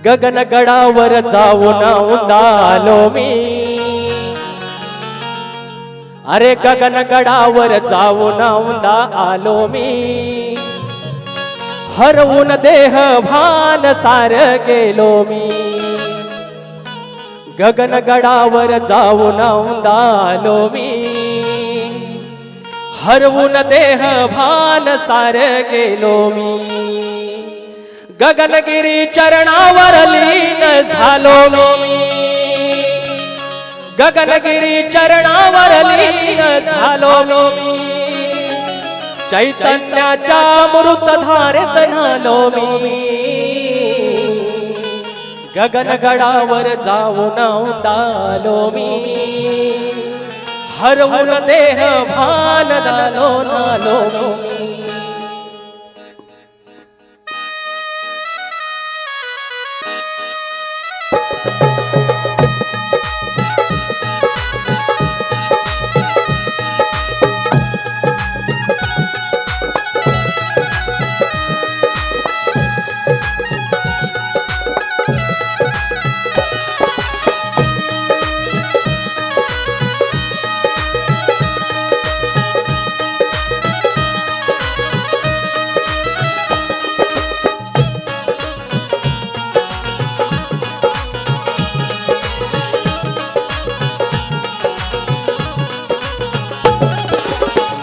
गगनगडावर जाऊन उंदालो मी, अरे गगनगडावर जाऊन उंदा आलो मी, हरवून देह भान सार गेलो मी, गगनगडावर जाऊन उंदालो मी, हरवून देह भान सार गेलो मी, गगनगिरी चरणावर लीन झालो मी, गगनगिरी चरणावर लीन झालो मी, चैतन्याच्या अमृत धारेत न्हालो मी, गगनगडावर जाऊन उंदालो मी, हरवून देह भान दालो नालो मी.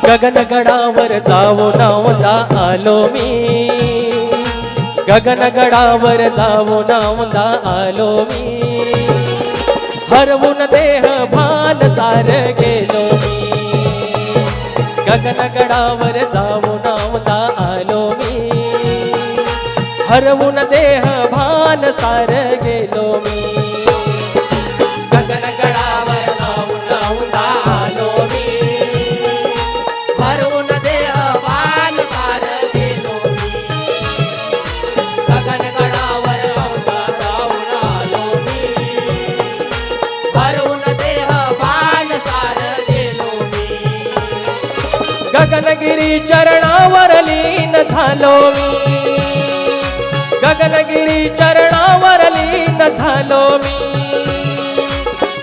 गगनगडावर जाऊन उंदा आलो मी, गगनगडावर जाऊन उंदा आलो मी, हरवून देह भान सार गेलो मी, गगनगडावर जाऊन उंदा आलो मी, हरवून देह भान सार गेलो मी, गगनगडावर जाऊन उंदा आलो मी, गगनगिरी चरणावर लीन झालो मी, गगनगिरी चरणावर लीन झालो मी,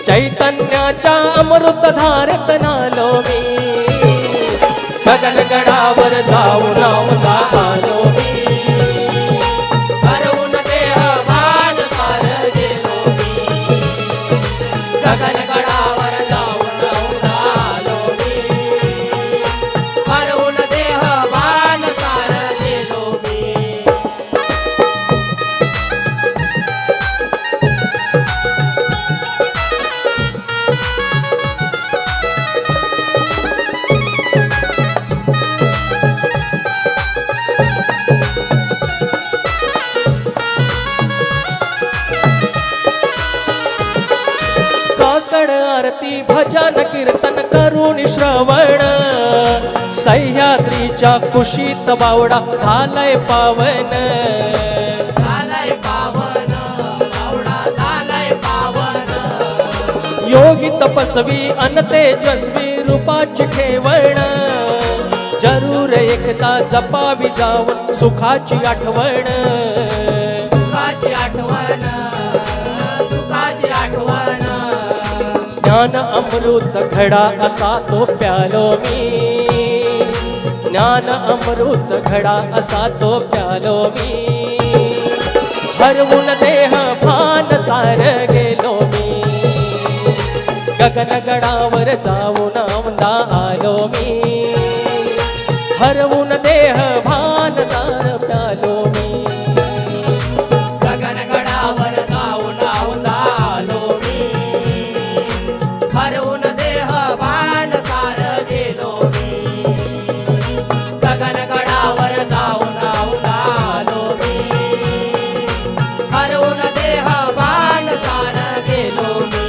चैतन्याच्या अमृत धारेत न्हालो मी, गगनगडावर जाऊन उंदा आलो मी, हरवून देह भान सार गेलो मी, गगनगडावर जाऊन उंदा आलो मी, हरवून देह भान सार गेलो मी. काकड आरती भजन कीर्तन करून श्रवण, सह्याद्रीच्या कुशीत बावडा झालाय पावन, झालाय पावन, बावडा झालाय पावन, योगी तपस्वी अन तेजस्वी रूपाची ठेवण, जरूर एकदा जपावी जाऊन सुखाची आठवण, सुखाची आठवण, सुखाची आठवण, ज्ञान अमृत घडा असा तो प्यालो मी, ज्ञान अमृत घडा असा तो प्यालो मी, हरवून देह भान सार गेलो मी, गगनगडावर जाऊन उंदा आलो मी, हरवून देह भान सार प्यालो मी, गगनगडावर जाऊन उंदा आलो मी, हरवून देह भान सार गेलो मी, गगनगडावर जाऊन उंदा आलो मी, हरवून देह भान सार गेलो मी.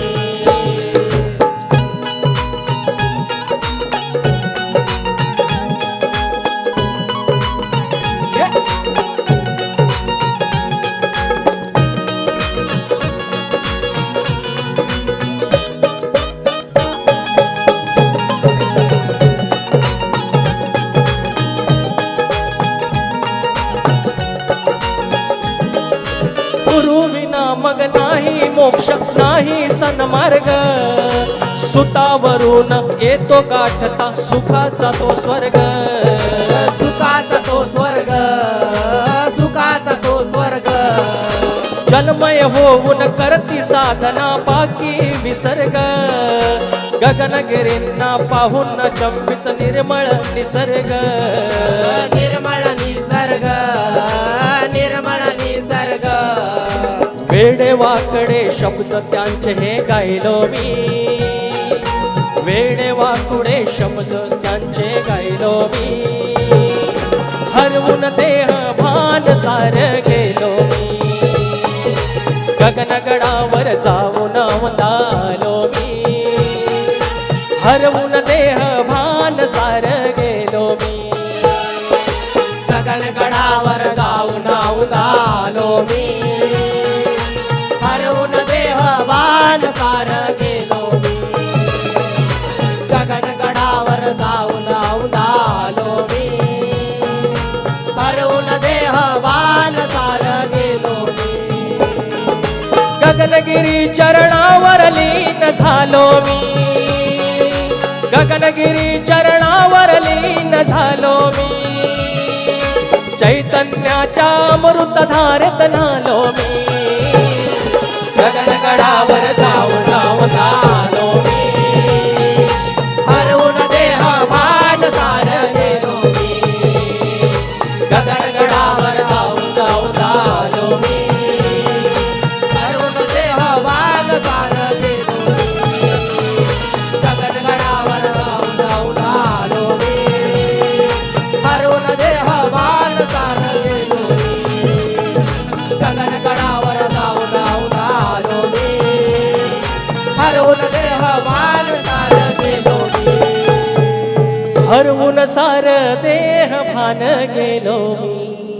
गुरु विना मग नाही मोक्ष नाही सन्मार्ग सुतावरून येतो गाठता सुखाचा तो स्वर्ग सुखाचा तो स्वर्ग सुखाचा तो स्वर्ग जन्मय होऊन करती साधना बाकी विसर्ग गगनगिरींना पाहून चंबित निर्मळ निसर्ग निर्मळ निसर्ग निर्मळ निसर्ग वेडे वाकडे शब्द त्यांचे हे गायलो मी वेडे वाकुडे शब्द त्यांचे गायलो मी हरवून देह भान सार गेलो मी गगनगडावर जाऊन वंदालो मी हरवून देह भान सार गेलो मी गगनगडावर जाऊन उदालो मी हरवून देह वान सार गेलो मी गगनगडावर जाऊन उदालो मी हरवून देह वान सार गेलो मी गगनगिरी चरणावर लीन झालो मी गगनगिरी चरणावर लीन झालो मी चैतन्याच्या अमृत धारेत नालो मी गगनगडावर जाऊन अवतारो मी हरवून देह भान सार गेलो मी गगनगडावर जाऊन अवतारो मी हरवून देह वान सार गेलो मी गगनगडावर जाऊन उदालो मी हरवून देह वान सार गेलो मी गगनगडावर जाऊन उदालो मी हरवून देह वान सार गेलो मी हरवून सार देह भान गेलो मी